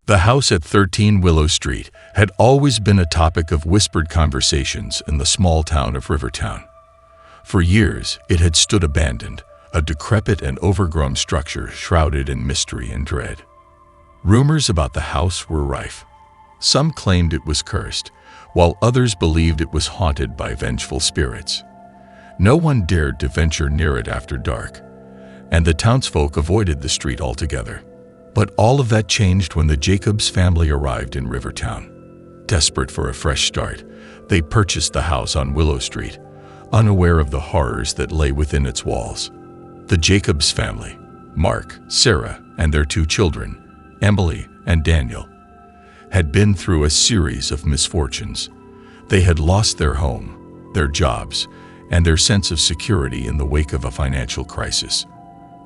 The house at 13 Willow Street had always been a topic of whispered conversations in the small town of Rivertown. For years, it had stood abandoned, a decrepit and overgrown structure shrouded in mystery and dread. Rumors about the house were rife. Some claimed it was cursed, while others believed it was haunted by vengeful spirits. No one dared to venture near it after dark, and the townsfolk avoided the street altogether. But all of that changed when the Jacobs family arrived in Rivertown. Desperate for a fresh start, they purchased the house on Willow Street, unaware of the horrors that lay within its walls. The Jacobs family, Mark, Sarah, and their 2 children, Emily and Daniel, had been through a series of misfortunes. They had lost their home, their jobs, and their sense of security in the wake of a financial crisis.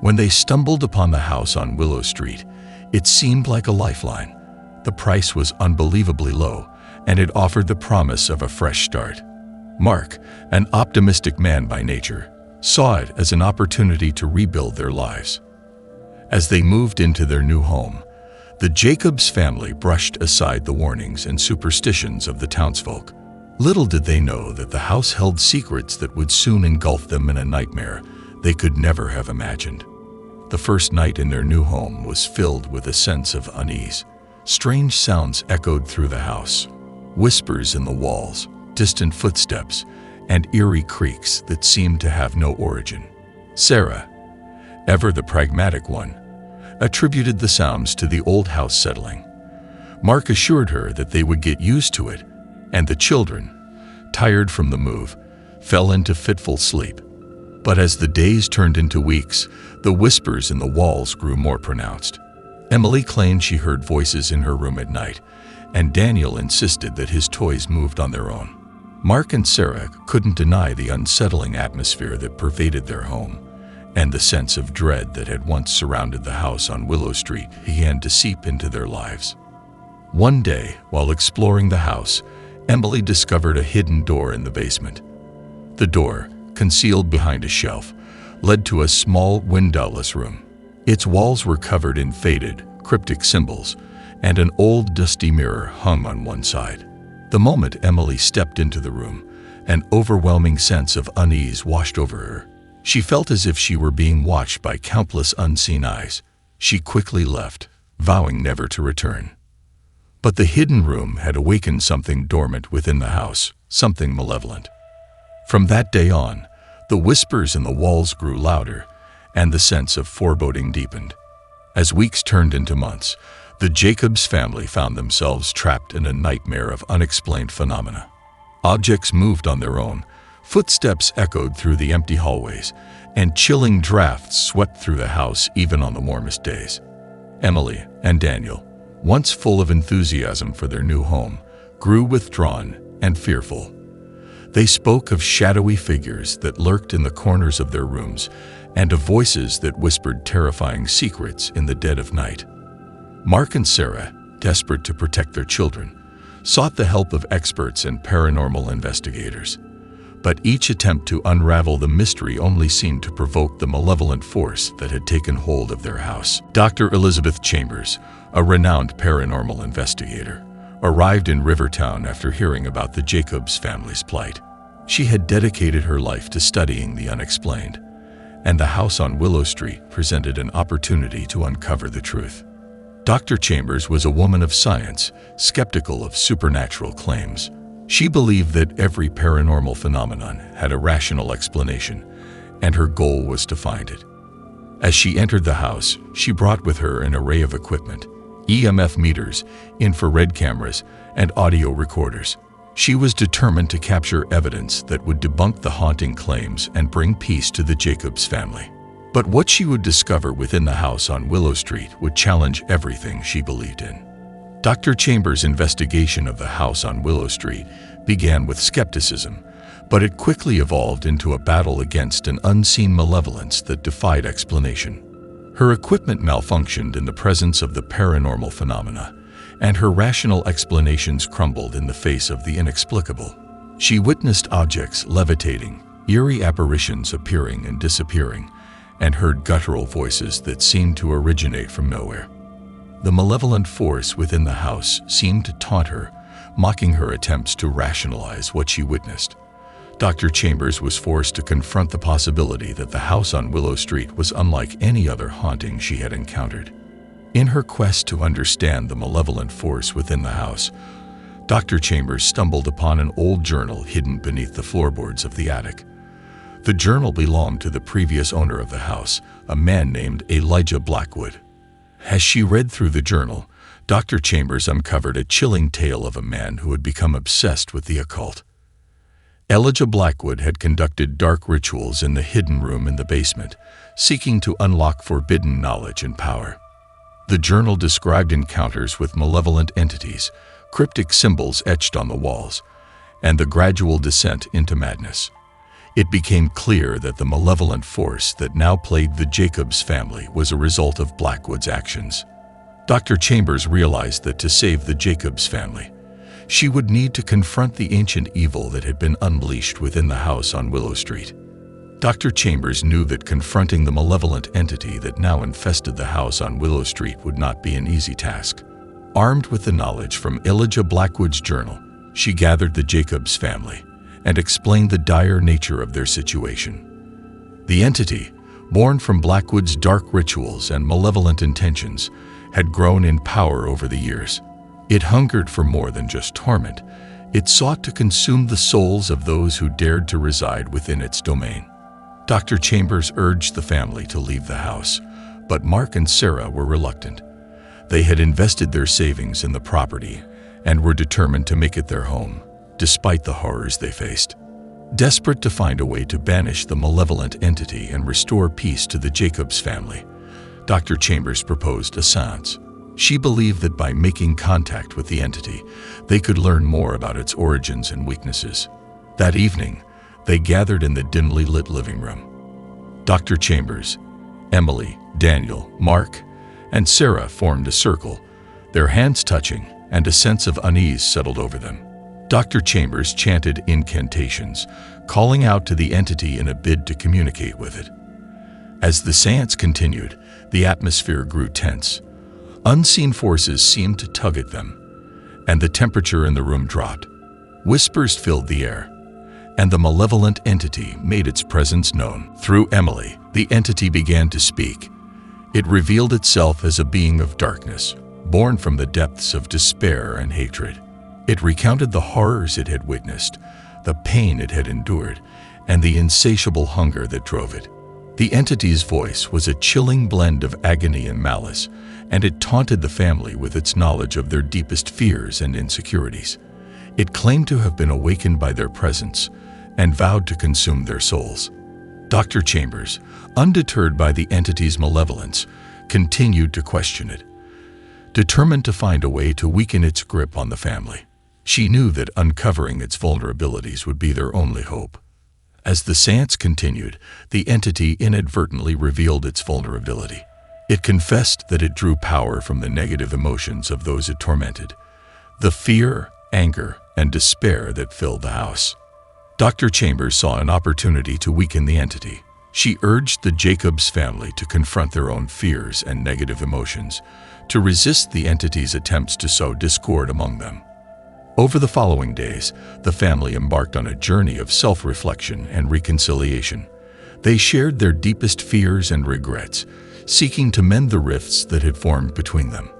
When they stumbled upon the house on Willow Street, it seemed like a lifeline. The price was unbelievably low, and it offered the promise of a fresh start. Mark, an optimistic man by nature, saw it as an opportunity to rebuild their lives. As they moved into their new home, the Jacobs family brushed aside the warnings and superstitions of the townsfolk. Little did they know that the house held secrets that would soon engulf them in a nightmare they could never have imagined. The first night in their new home was filled with a sense of unease. Strange sounds echoed through the house, whispers in the walls, distant footsteps, and eerie creaks that seemed to have no origin. Sarah, ever the pragmatic one, attributed the sounds to the old house settling. Mark assured her that they would get used to it, and the children, tired from the move, fell into fitful sleep. But as the days turned into weeks, the whispers in the walls grew more pronounced. Emily claimed she heard voices in her room at night, and Daniel insisted that his toys moved on their own. Mark and Sarah couldn't deny the unsettling atmosphere that pervaded their home, and the sense of dread that had once surrounded the house on Willow Street began to seep into their lives. One day, while exploring the house, Emily discovered a hidden door in the basement. The door, concealed behind a shelf, led to a small windowless room. Its walls were covered in faded, cryptic symbols, and an old dusty mirror hung on one side. The moment Emily stepped into the room, an overwhelming sense of unease washed over her. She felt as if she were being watched by countless unseen eyes. She quickly left, vowing never to return. But the hidden room had awakened something dormant within the house, something malevolent. From that day on, the whispers in the walls grew louder, and the sense of foreboding deepened. As weeks turned into months, the Jacobs family found themselves trapped in a nightmare of unexplained phenomena. Objects moved on their own, footsteps echoed through the empty hallways, and chilling drafts swept through the house even on the warmest days. Emily and Daniel, once full of enthusiasm for their new home, grew withdrawn and fearful. They spoke of shadowy figures that lurked in the corners of their rooms and of voices that whispered terrifying secrets in the dead of night. Mark and Sarah, desperate to protect their children, sought the help of experts and paranormal investigators. But each attempt to unravel the mystery only seemed to provoke the malevolent force that had taken hold of their house. Dr. Elizabeth Chambers, a renowned paranormal investigator, arrived in Rivertown after hearing about the Jacobs family's plight. She had dedicated her life to studying the unexplained, and the house on Willow Street presented an opportunity to uncover the truth. Dr. Chambers was a woman of science, skeptical of supernatural claims. She believed that every paranormal phenomenon had a rational explanation, and her goal was to find it. As she entered the house, she brought with her an array of equipment: EMF meters, infrared cameras, and audio recorders. She was determined to capture evidence that would debunk the haunting claims and bring peace to the Jacobs family. But what she would discover within the house on Willow Street would challenge everything she believed in. Dr. Chambers' investigation of the house on Willow Street began with skepticism, but it quickly evolved into a battle against an unseen malevolence that defied explanation. Her equipment malfunctioned in the presence of the paranormal phenomena, and her rational explanations crumbled in the face of the inexplicable. She witnessed objects levitating, eerie apparitions appearing and disappearing, and heard guttural voices that seemed to originate from nowhere. The malevolent force within the house seemed to taunt her, mocking her attempts to rationalize what she witnessed. Dr. Chambers was forced to confront the possibility that the house on Willow Street was unlike any other haunting she had encountered. In her quest to understand the malevolent force within the house, Dr. Chambers stumbled upon an old journal hidden beneath the floorboards of the attic. The journal belonged to the previous owner of the house, a man named Elijah Blackwood. As she read through the journal, Dr. Chambers uncovered a chilling tale of a man who had become obsessed with the occult. Elijah Blackwood had conducted dark rituals in the hidden room in the basement, seeking to unlock forbidden knowledge and power. The journal described encounters with malevolent entities, cryptic symbols etched on the walls, and the gradual descent into madness. It became clear that the malevolent force that now plagued the Jacobs family was a result of Blackwood's actions. Dr. Chambers realized that to save the Jacobs family, she would need to confront the ancient evil that had been unleashed within the house on Willow Street. Dr. Chambers knew that confronting the malevolent entity that now infested the house on Willow Street would not be an easy task. Armed with the knowledge from Elijah Blackwood's journal, she gathered the Jacobs family and explained the dire nature of their situation. The entity, born from Blackwood's dark rituals and malevolent intentions, had grown in power over the years. It hungered for more than just torment. It sought to consume the souls of those who dared to reside within its domain. Dr. Chambers urged the family to leave the house, but Mark and Sarah were reluctant. They had invested their savings in the property and were determined to make it their home, despite the horrors they faced. Desperate to find a way to banish the malevolent entity and restore peace to the Jacobs family, Dr. Chambers proposed a seance. She believed that by making contact with the entity, they could learn more about its origins and weaknesses. That evening, they gathered in the dimly lit living room. Dr. Chambers, Emily, Daniel, Mark, and Sarah formed a circle, their hands touching, and a sense of unease settled over them. Dr. Chambers chanted incantations, calling out to the entity in a bid to communicate with it. As the seance continued, the atmosphere grew tense. Unseen forces seemed to tug at them, and the temperature in the room dropped. Whispers filled the air, and the malevolent entity made its presence known. Through Emily, the entity began to speak. It revealed itself as a being of darkness, born from the depths of despair and hatred. It recounted the horrors it had witnessed, the pain it had endured, and the insatiable hunger that drove it. The entity's voice was a chilling blend of agony and malice, and it taunted the family with its knowledge of their deepest fears and insecurities. It claimed to have been awakened by their presence and vowed to consume their souls. Dr. Chambers, undeterred by the entity's malevolence, continued to question it, determined to find a way to weaken its grip on the family. She knew that uncovering its vulnerabilities would be their only hope. As the seance continued, the entity inadvertently revealed its vulnerability. It confessed that it drew power from the negative emotions of those it tormented, the fear, anger, and despair that filled the house. Dr. Chambers saw an opportunity to weaken the entity. She urged the Jacobs family to confront their own fears and negative emotions, to resist the entity's attempts to sow discord among them. Over the following days, the family embarked on a journey of self-reflection and reconciliation. They shared their deepest fears and regrets, seeking to mend the rifts that had formed between them.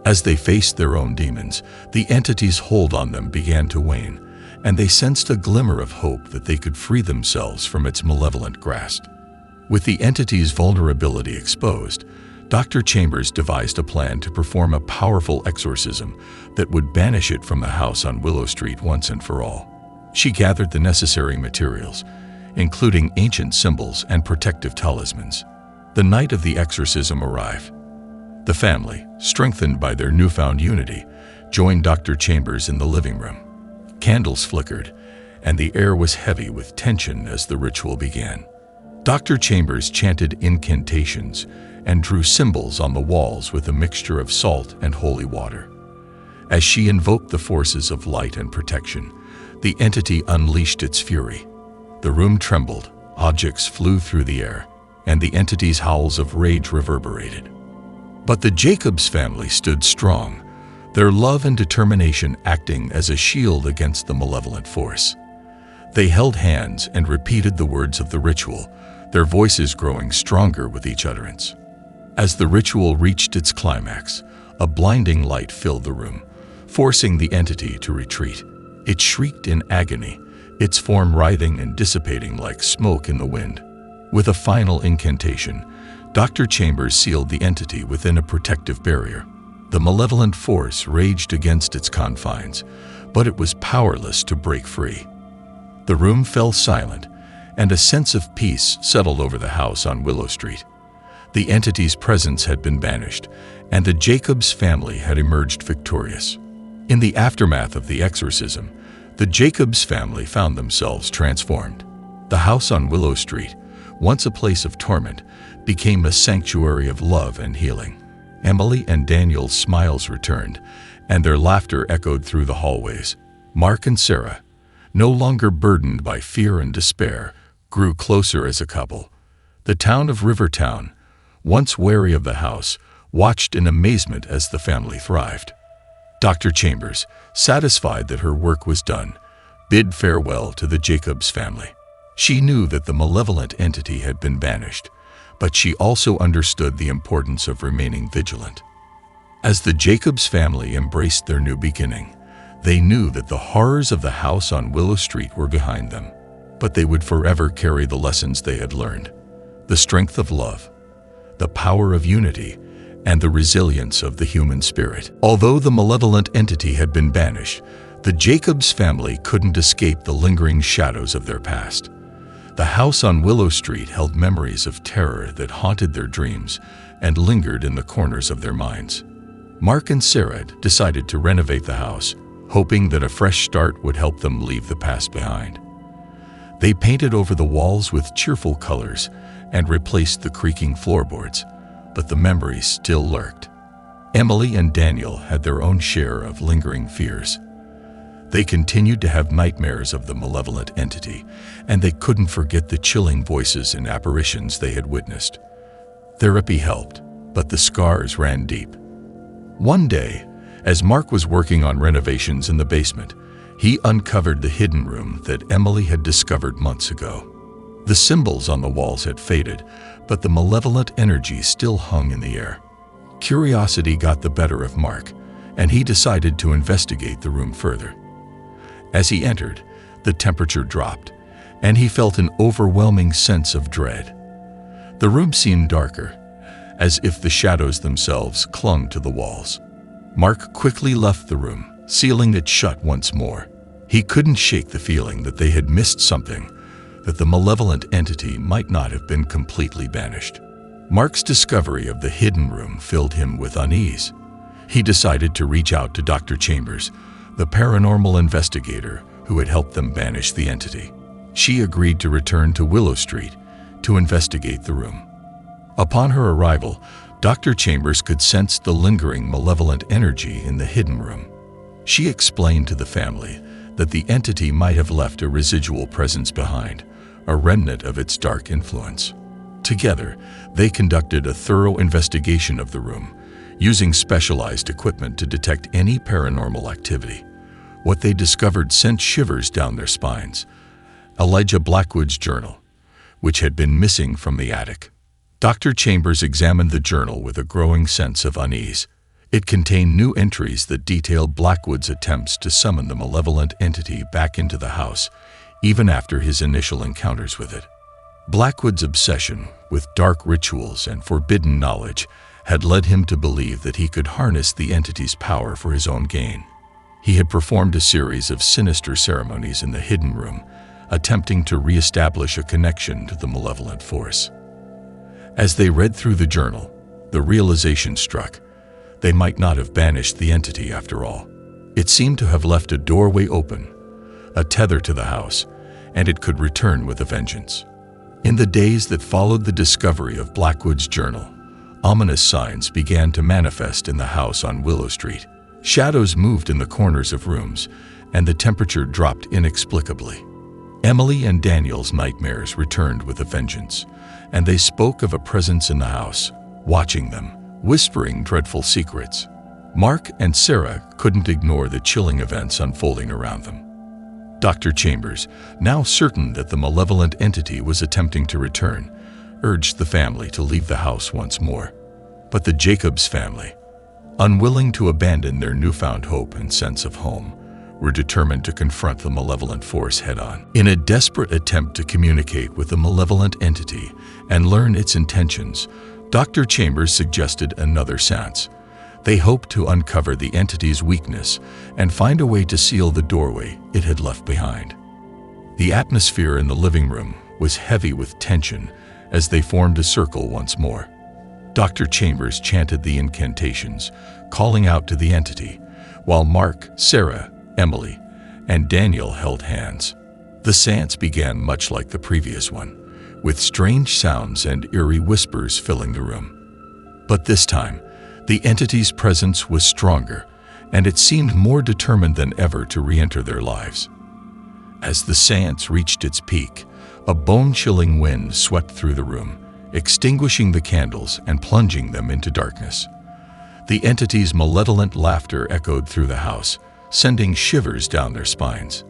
As they faced their own demons, the entity's hold on them began to wane, and they sensed a glimmer of hope that they could free themselves from its malevolent grasp. With the entity's vulnerability exposed, Dr. Chambers devised a plan to perform a powerful exorcism that would banish it from the house on Willow Street once and for all. She gathered the necessary materials, including ancient symbols and protective talismans. The night of the exorcism arrived. The family, strengthened by their newfound unity, joined Dr. Chambers in the living room. Candles flickered, and the air was heavy with tension as the ritual began. Dr. Chambers chanted incantations and drew symbols on the walls with a mixture of salt and holy water. As she invoked the forces of light and protection, the entity unleashed its fury. The room trembled, objects flew through the air, and the entity's howls of rage reverberated. But the Jacobs family stood strong, their love and determination acting as a shield against the malevolent force. They held hands and repeated the words of the ritual, their voices growing stronger with each utterance. As the ritual reached its climax, a blinding light filled the room, forcing the entity to retreat. It shrieked in agony, its form writhing and dissipating like smoke in the wind. With a final incantation, Dr. Chambers sealed the entity within a protective barrier. The malevolent force raged against its confines, but it was powerless to break free. The room fell silent, and a sense of peace settled over the house on Willow Street. The entity's presence had been banished, and the Jacobs family had emerged victorious. In the aftermath of the exorcism, the Jacobs family found themselves transformed. The house on Willow Street, once a place of torment, became a sanctuary of love and healing. Emily and Daniel's smiles returned, and their laughter echoed through the hallways. Mark and Sarah, no longer burdened by fear and despair, grew closer as a couple. The town of Rivertown, once wary of the house, watched in amazement as the family thrived. Dr. Chambers, satisfied that her work was done, bid farewell to the Jacobs family. She knew that the malevolent entity had been banished, but she also understood the importance of remaining vigilant. As the Jacobs family embraced their new beginning, they knew that the horrors of the house on Willow Street were behind them, but they would forever carry the lessons they had learned: the strength of love, the power of unity, and the resilience of the human spirit. Although the malevolent entity had been banished, the Jacobs family couldn't escape the lingering shadows of their past. The house on Willow Street held memories of terror that haunted their dreams and lingered in the corners of their minds. Mark and Sarah decided to renovate the house, hoping that a fresh start would help them leave the past behind. They painted over the walls with cheerful colors and replaced the creaking floorboards, but the memories still lurked. Emily and Daniel had their own share of lingering fears. They continued to have nightmares of the malevolent entity, and they couldn't forget the chilling voices and apparitions they had witnessed. Therapy helped, but the scars ran deep. One day, as Mark was working on renovations in the basement, he uncovered the hidden room that Emily had discovered months ago. The symbols on the walls had faded, but the malevolent energy still hung in the air. Curiosity got the better of Mark, and he decided to investigate the room further. As he entered, the temperature dropped, and he felt an overwhelming sense of dread. The room seemed darker, as if the shadows themselves clung to the walls. Mark quickly left the room, sealing it shut once more. He couldn't shake the feeling that they had missed something, that the malevolent entity might not have been completely banished. Mark's discovery of the hidden room filled him with unease. He decided to reach out to Dr. Chambers, the paranormal investigator who had helped them banish the entity. She agreed to return to Willow Street to investigate the room. Upon her arrival, Dr. Chambers could sense the lingering malevolent energy in the hidden room. She explained to the family that the entity might have left a residual presence behind, a remnant of its dark influence. Together, they conducted a thorough investigation of the room, using specialized equipment to detect any paranormal activity. What they discovered sent shivers down their spines: Elijah Blackwood's journal, which had been missing from the attic. Dr. Chambers examined the journal with a growing sense of unease. It contained new entries that detailed Blackwood's attempts to summon the malevolent entity back into the house, even after his initial encounters with it. Blackwood's obsession with dark rituals and forbidden knowledge had led him to believe that he could harness the entity's power for his own gain. He had performed a series of sinister ceremonies in the hidden room, attempting to re-establish a connection to the malevolent force. As they read through the journal, the realization struck: they might not have banished the entity after all. It seemed to have left a doorway open, a tether to the house, and it could return with a vengeance. In the days that followed the discovery of Blackwood's journal, ominous signs began to manifest in the house on Willow Street. Shadows moved in the corners of rooms, and the temperature dropped inexplicably. Emily and Daniel's nightmares returned with a vengeance, and they spoke of a presence in the house, watching them, whispering dreadful secrets. Mark and Sarah couldn't ignore the chilling events unfolding around them. Dr. Chambers, now certain that the malevolent entity was attempting to return, urged the family to leave the house once more. But the Jacobs family, unwilling to abandon their newfound hope and sense of home, were determined to confront the malevolent force head-on. In a desperate attempt to communicate with the malevolent entity and learn its intentions, Dr. Chambers suggested another seance. They hoped to uncover the entity's weakness and find a way to seal the doorway it had left behind. The atmosphere in the living room was heavy with tension as they formed a circle once more. Dr. Chambers chanted the incantations, calling out to the entity, while Mark, Sarah, Emily, and Daniel held hands. The seance began much like the previous one, with strange sounds and eerie whispers filling the room. But this time, the entity's presence was stronger, and it seemed more determined than ever to re-enter their lives. As the seance reached its peak, a bone-chilling wind swept through the room, extinguishing the candles and plunging them into darkness. The entity's malevolent laughter echoed through the house, sending shivers down their spines.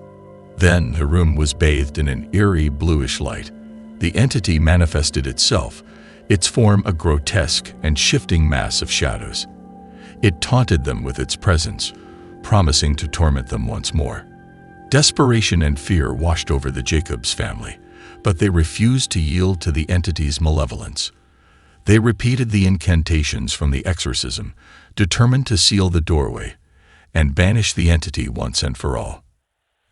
Then the room was bathed in an eerie bluish light. The entity manifested itself, its form a grotesque and shifting mass of shadows. It taunted them with its presence, promising to torment them once more. Desperation and fear washed over the Jacobs family, but they refused to yield to the entity's malevolence. They repeated the incantations from the exorcism, determined to seal the doorway and banish the entity once and for all.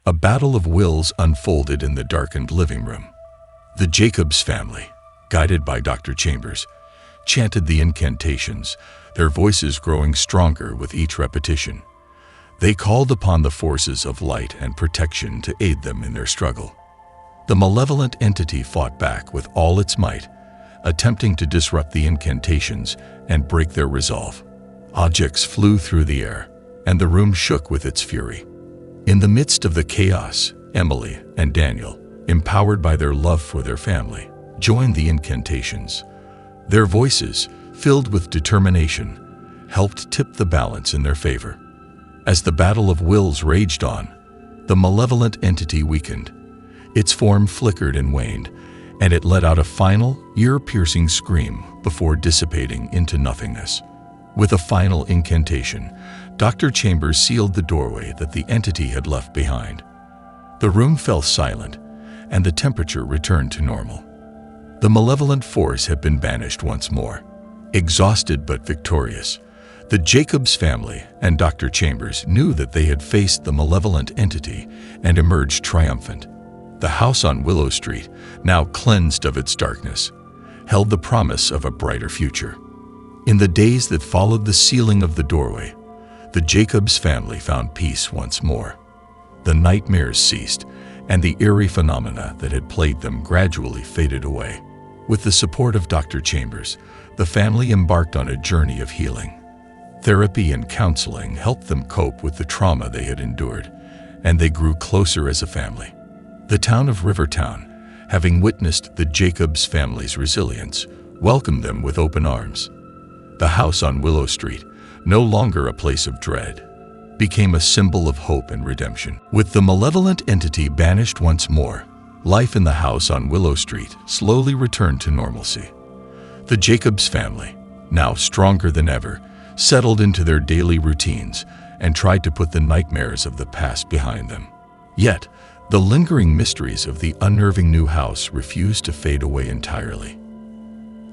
A battle of wills unfolded in the darkened living room. The Jacobs family, guided by Dr. Chambers, chanted the incantations, their voices growing stronger with each repetition. They called upon the forces of light and protection to aid them in their struggle. The malevolent entity fought back with all its might, attempting to disrupt the incantations and break their resolve. Objects flew through the air, and the room shook with its fury. In the midst of the chaos, Emily and Daniel, empowered by their love for their family, joined the incantations. Their voices, filled with determination, helped tip the balance in their favor. As the battle of wills raged on, the malevolent entity weakened. Its form flickered and waned, and it let out a final, ear-piercing scream before dissipating into nothingness. With a final incantation, Dr. Chambers sealed the doorway that the entity had left behind. The room fell silent, and the temperature returned to normal. The malevolent force had been banished once more. Exhausted but victorious, the Jacobs family and Dr. Chambers knew that they had faced the malevolent entity and emerged triumphant. The house on Willow Street, now cleansed of its darkness, held the promise of a brighter future. In the days that followed the sealing of the doorway, the Jacobs family found peace once more. The nightmares ceased, and the eerie phenomena that had plagued them gradually faded away. With the support of Dr. Chambers, the family embarked on a journey of healing. Therapy and counseling helped them cope with the trauma they had endured, and they grew closer as a family. The town of Rivertown, having witnessed the Jacobs family's resilience, welcomed them with open arms. The house on Willow Street, no longer a place of dread, became a symbol of hope and redemption. With the malevolent entity banished once more, life in the house on Willow Street slowly returned to normalcy. The Jacobs family, now stronger than ever, settled into their daily routines and tried to put the nightmares of the past behind them. Yet, the lingering mysteries of the unnerving new house refused to fade away entirely.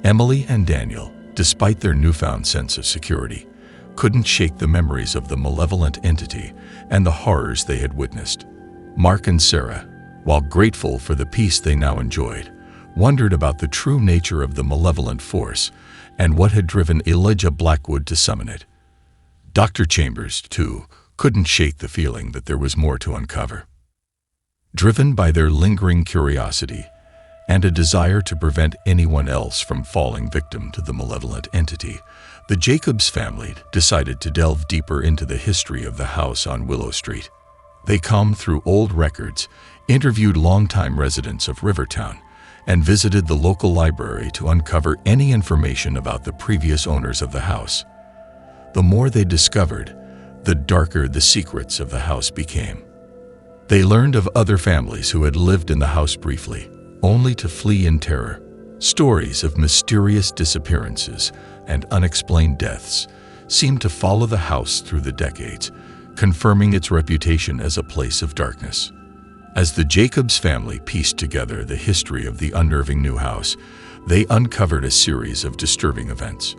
Emily and Daniel, despite their newfound sense of security, couldn't shake the memories of the malevolent entity and the horrors they had witnessed. Mark and Sarah, while grateful for the peace they now enjoyed, wondered about the true nature of the malevolent force and what had driven Elijah Blackwood to summon it. Dr. Chambers, too, couldn't shake the feeling that there was more to uncover. Driven by their lingering curiosity and a desire to prevent anyone else from falling victim to the malevolent entity, the Jacobs family decided to delve deeper into the history of the house on Willow Street. They combed through old records, interviewed longtime residents of Rivertown, and visited the local library to uncover any information about the previous owners of the house. The more they discovered, the darker the secrets of the house became. They learned of other families who had lived in the house briefly, only to flee in terror. Stories of mysterious disappearances and unexplained deaths seemed to follow the house through the decades, confirming its reputation as a place of darkness. As the Jacobs family pieced together the history of the unnerving new house, they uncovered a series of disturbing events.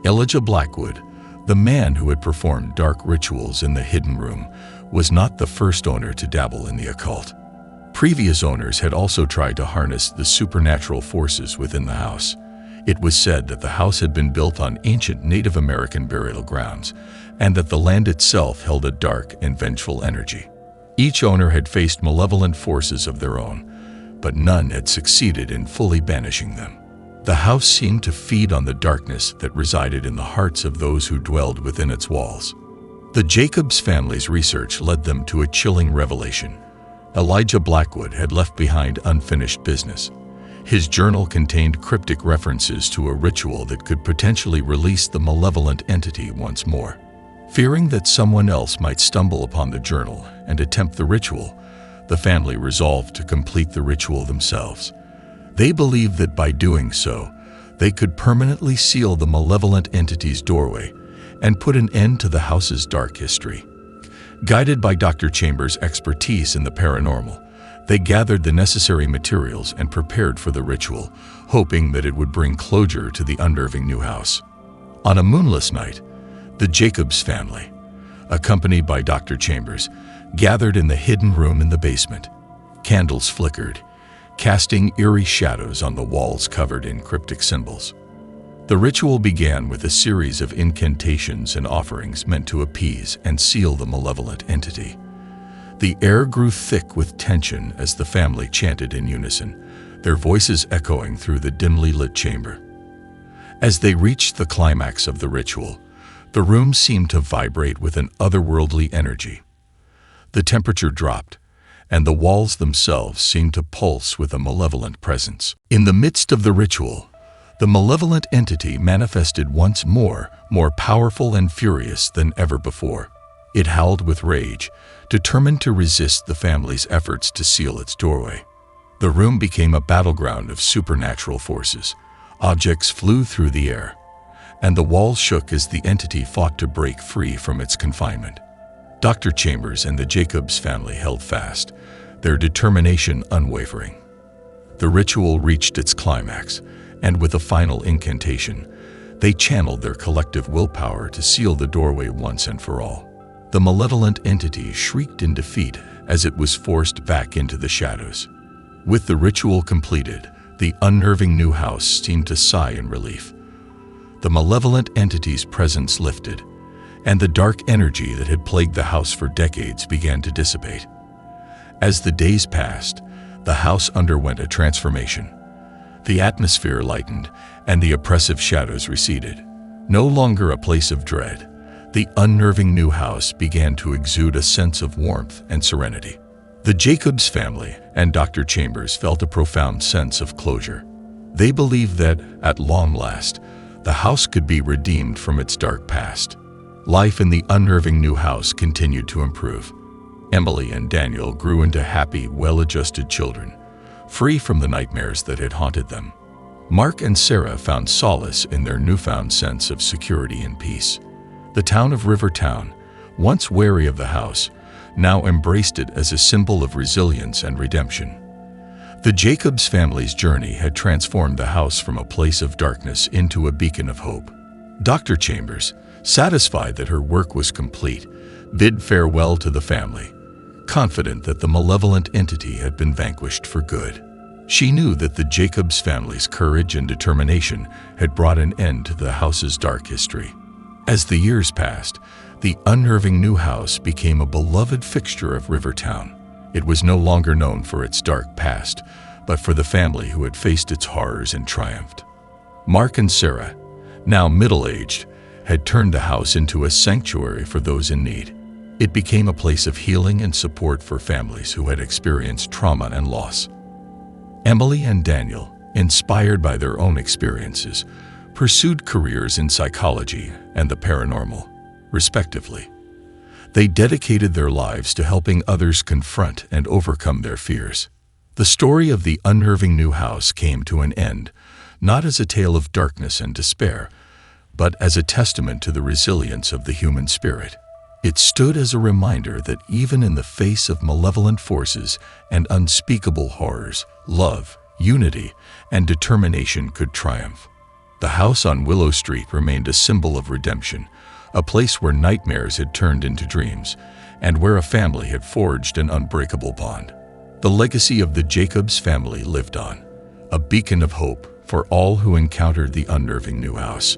Elijah Blackwood, the man who had performed dark rituals in the hidden room, was not the first owner to dabble in the occult. Previous owners had also tried to harness the supernatural forces within the house. It was said that the house had been built on ancient Native American burial grounds, and that the land itself held a dark and vengeful energy. Each owner had faced malevolent forces of their own, but none had succeeded in fully banishing them. The house seemed to feed on the darkness that resided in the hearts of those who dwelled within its walls. The Jacobs family's research led them to a chilling revelation. Elijah Blackwood had left behind unfinished business. His journal contained cryptic references to a ritual that could potentially release the malevolent entity once more. Fearing that someone else might stumble upon the journal and attempt the ritual, the family resolved to complete the ritual themselves. They believed that by doing so, they could permanently seal the malevolent entity's doorway and put an end to the house's dark history. Guided by Dr. Chambers' expertise in the paranormal, they gathered the necessary materials and prepared for the ritual, hoping that it would bring closure to the unnerving new house. On a moonless night, the Jacobs family, accompanied by Dr. Chambers, gathered in the hidden room in the basement. Candles flickered, casting eerie shadows on the walls covered in cryptic symbols. The ritual began with a series of incantations and offerings meant to appease and seal the malevolent entity. The air grew thick with tension as the family chanted in unison, their voices echoing through the dimly lit chamber. As they reached the climax of the ritual, the room seemed to vibrate with an otherworldly energy. The temperature dropped, and the walls themselves seemed to pulse with a malevolent presence. In the midst of the ritual, the malevolent entity manifested once more powerful and furious than ever before. It howled with rage, determined to resist the family's efforts to seal its doorway. The room became a battleground of supernatural forces. Objects flew through the air, and the walls shook as the entity fought to break free from its confinement. Dr. Chambers and the Jacobs family held fast, their determination unwavering. The ritual reached its climax, and with a final incantation, they channeled their collective willpower to seal the doorway once and for all. The malevolent entity shrieked in defeat as it was forced back into the shadows. With the ritual completed, the unnerving new house seemed to sigh in relief. The malevolent entity's presence lifted, and the dark energy that had plagued the house for decades began to dissipate. As the days passed, the house underwent a transformation. The atmosphere lightened, and the oppressive shadows receded. No longer a place of dread, the unnerving new house began to exude a sense of warmth and serenity. The Jacobs family and Dr. Chambers felt a profound sense of closure. They believed that, at long last, the house could be redeemed from its dark past. Life in the unnerving new house continued to improve. Emily and Daniel grew into happy, well-adjusted children, free from the nightmares that had haunted them. Mark and Sarah found solace in their newfound sense of security and peace. The town of Rivertown, once wary of the house, now embraced it as a symbol of resilience and redemption. The Jacobs family's journey had transformed the house from a place of darkness into a beacon of hope. Dr. Chambers, satisfied that her work was complete, bid farewell to the family, confident that the malevolent entity had been vanquished for good. She knew that the Jacobs family's courage and determination had brought an end to the house's dark history. As the years passed, the unnerving new house became a beloved fixture of Rivertown. It was no longer known for its dark past, but for the family who had faced its horrors and triumphed. Mark and Sarah, now middle-aged, had turned the house into a sanctuary for those in need. It became a place of healing and support for families who had experienced trauma and loss. Emily and Daniel, inspired by their own experiences, pursued careers in psychology and the paranormal, respectively. They dedicated their lives to helping others confront and overcome their fears. The story of the unnerving new house came to an end, not as a tale of darkness and despair, but as a testament to the resilience of the human spirit. It stood as a reminder that even in the face of malevolent forces and unspeakable horrors, love, unity, and determination could triumph. The house on Willow Street remained a symbol of redemption, a place where nightmares had turned into dreams, and where a family had forged an unbreakable bond. The legacy of the Jacobs family lived on, a beacon of hope for all who encountered the unnerving new house.